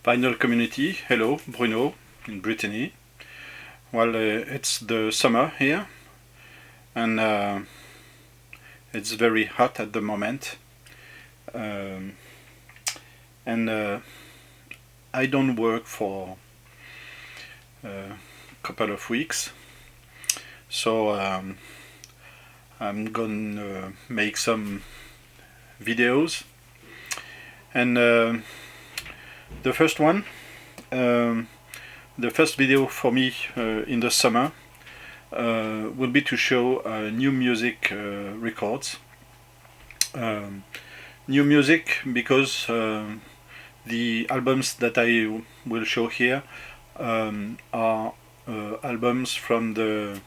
Vinyl community, hello, Bruno in Brittany. Well, it's the summer here, and it's very hot at the moment. Um, and I don't work for a couple of weeks, so I'm gonna make some videos. And the first one, the first video for me in the summer will be to show new music records. New music because the albums that I will show here are albums from the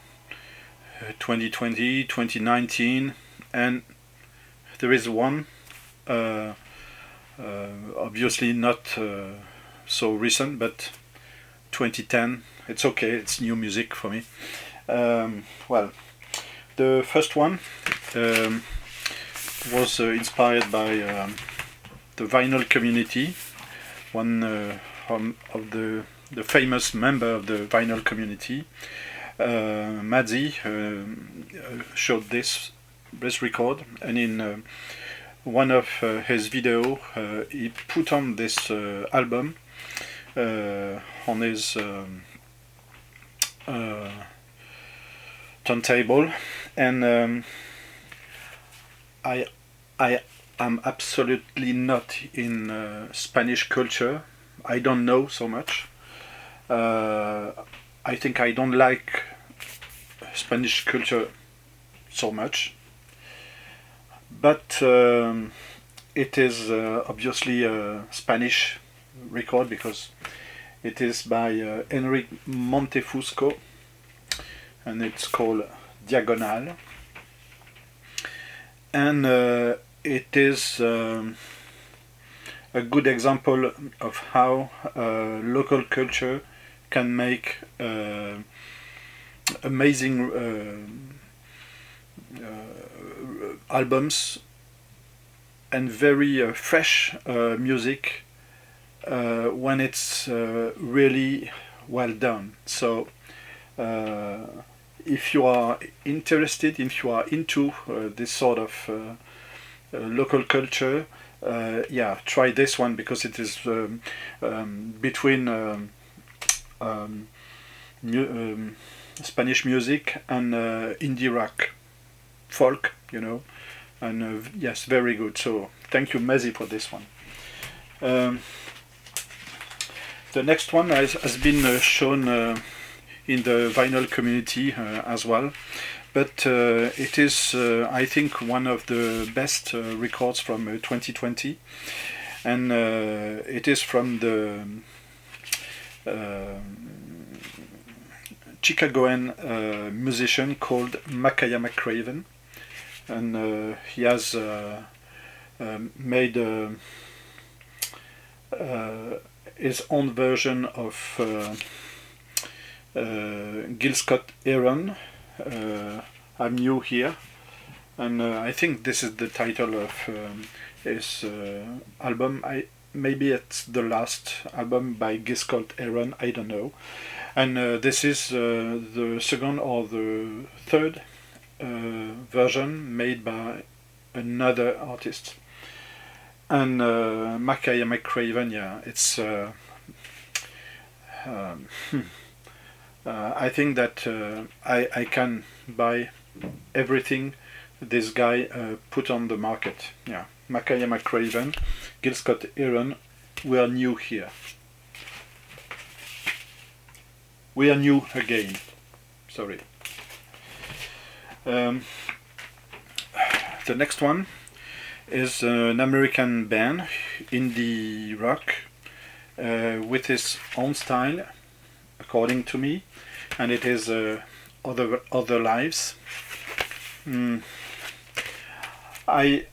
2020, 2019, and there is one obviously not so recent, but 2010. It's okay, it's new music for me. Well, the first one was inspired by the vinyl community. One of the famous member of the vinyl community, Madzi, showed this record, and in one of his video he put on this album on his turntable, and I am absolutely not in Spanish culture. I don't know so much. I think I don't like Spanish culture so much, but it is obviously a Spanish record because it is by Enric Montefusco, and it's called Diagonal, and it is a good example of how local culture can make amazing albums and very fresh music when it's really well done. So if you are interested, if you are into this sort of local culture, yeah, try this one because it is between Spanish music and indie rock, folk, you know, and yes, very good. So thank you, Mezi, for this one. The next one has been shown in the vinyl community as well, but it is, I think, one of the best records from 2020, and it is from the Chicagoan musician called Makaya McCraven, and he has made his own version of Gil Scott-Heron, I'm New Here, and I think this is the title of his album. Maybe it's the last album by Gil Scott-Heron, I don't know. And this is the second or the third version made by another artist. And Makaya McCraven, yeah, it's I think that I can buy everything this guy put on the market. Yeah, Makaya McCraven, Gil Scott-Heron, we are new here. We are new again. Sorry. The next one is an American band, indie rock, with its own style, according to me, and it is Other Lives. I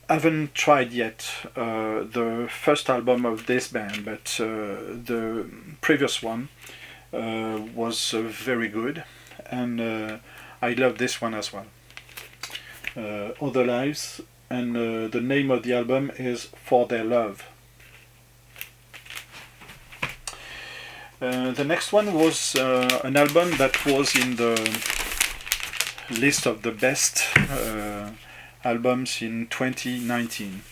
haven't tried yet the first album of this band, but the previous one was very good, and I love this one as well. Other Lives, and the name of the album is For Their Love. The next one was an album that was in the list of the best albums in 2019,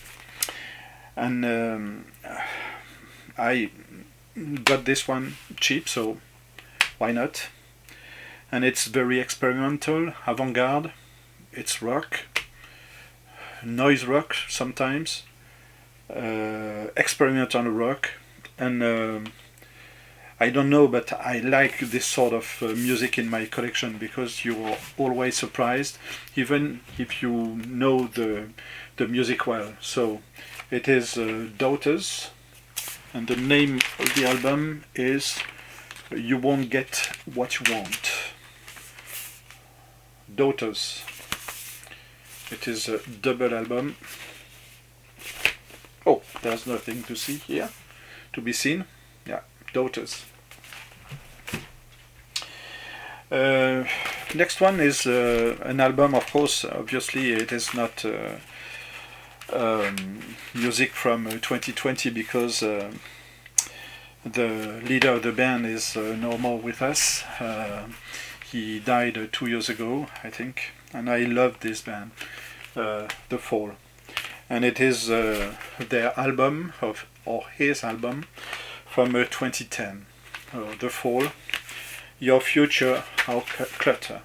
and I got this one cheap, so why not? And it's very experimental, avant-garde. It's rock, noise rock sometimes, experimental rock, and I don't know, but I like this sort of music in my collection because you are always surprised, even if you know the music well. So it is Daughters, and the name of the album is You Won't Get What You Want. Daughters. It is a double album. Oh, there's nothing to see here, to be seen. Yeah, Daughters. Next one is an album, of course. Obviously, it is not music from 2020 because the leader of the band is no more with us. He died 2 years ago, I think, and I love this band, The Fall. And it is their album, or his album, from 2010, The Fall. Your Future, Our Clutter.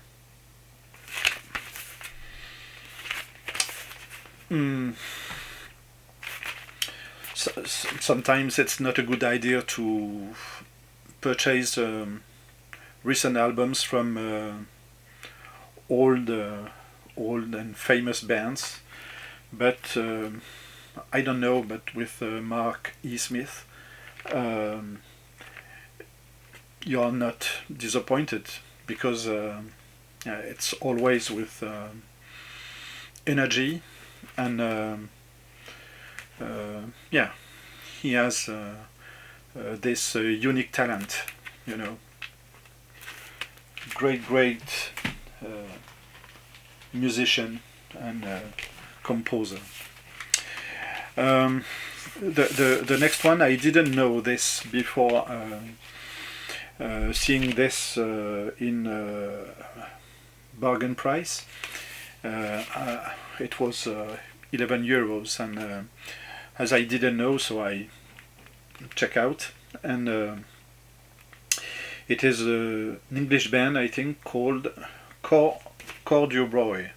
Sometimes it's not a good idea to purchase recent albums from old and famous bands, but I don't know, but with Mark E. Smith, you are not disappointed because it's always with energy, and yeah, he has this unique talent, you know. Great musician and composer. The next one, I didn't know this before. Seeing this in bargain price, it was €11, and as I didn't know, so I check out, and it is an English band, I think, called Cordial Roy,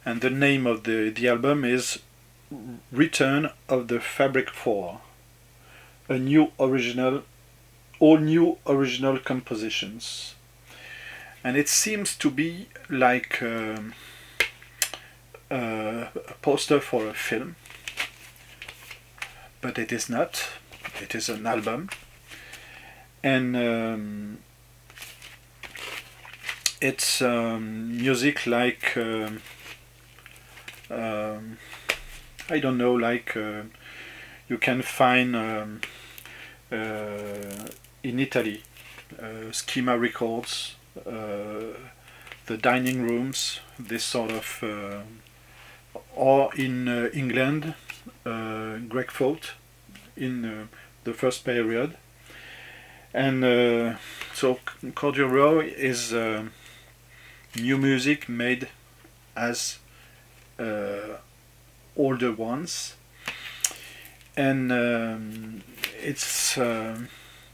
and the name of the album is Return of the Fabric Four, all new original compositions. And it seems to be like a poster for a film, but it is not. It is an album, and it's music like I don't know, like you can find in Italy, Schema Records, the dining rooms, this sort of, or in England, Greg Folk in the first period. And so Cordial Roy is new music made as older ones, and it's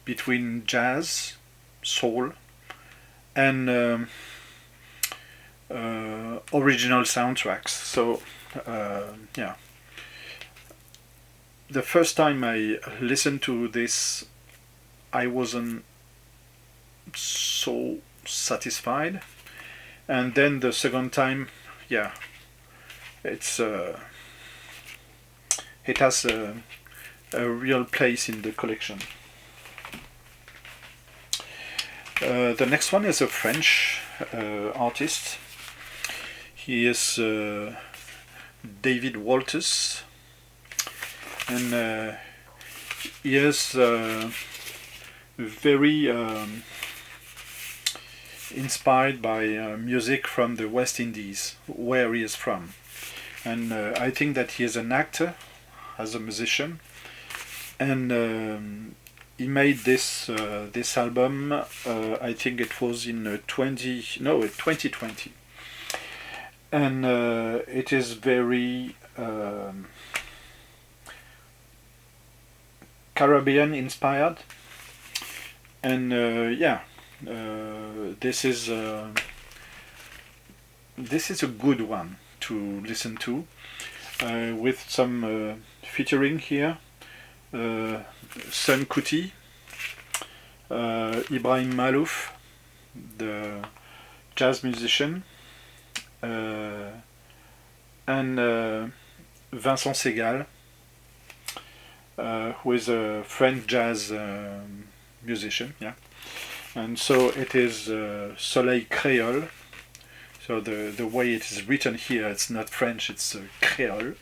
between jazz, soul, and original soundtracks. So yeah, the first time I listened to this, I wasn't so satisfied, and then the second time, yeah, it's it has a real place in the collection. The next one is a French artist. He is David Walters, and he is very inspired by music from the West Indies, where he is from. And I think that he is an actor, as a musician, and he made this this album. I think it was in 2020, and it is very Caribbean inspired, and yeah, this is a good one to listen to, with some featuring here. Sun Kuti, Ibrahim Malouf, the jazz musician, and Vincent Segal, who is a French jazz musician. Yeah, and so it is Soleil Creole. So the way it is written here, it's not French, it's Creole.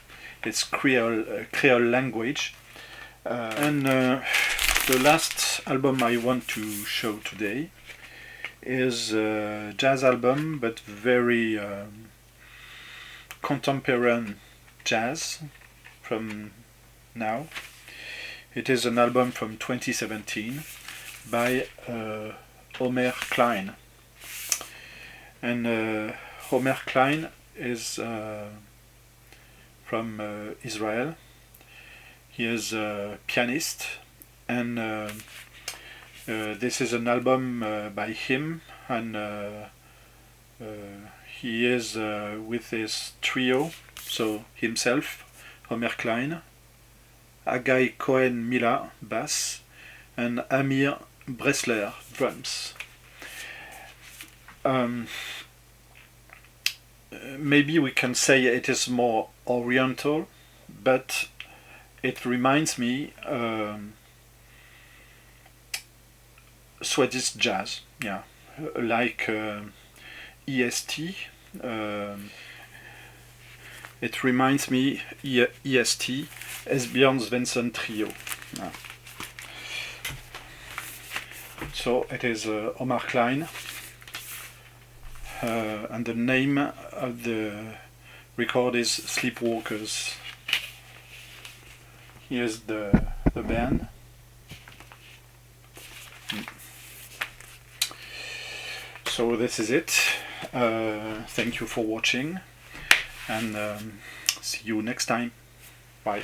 It's Creole language. And the last album I want to show today is a jazz album, but very contemporary jazz from now. It is an album from 2017 by Omar Klein. And Omar Klein is from Israel. He is a pianist, and this is an album by him, and he is with his trio, so himself, Omar Klein, Agai Cohen Mila, bass, and Amir Bressler, drums. Maybe we can say it is more oriental, but it reminds me Swedish jazz, yeah, like EST. It reminds me EST, Esbjørn Svensson Trio. Yeah. So it is Omar Klein, and the name of the record is Sleepwalkers. Here's the band. So this is it. Thank you for watching, and see you next time. Bye.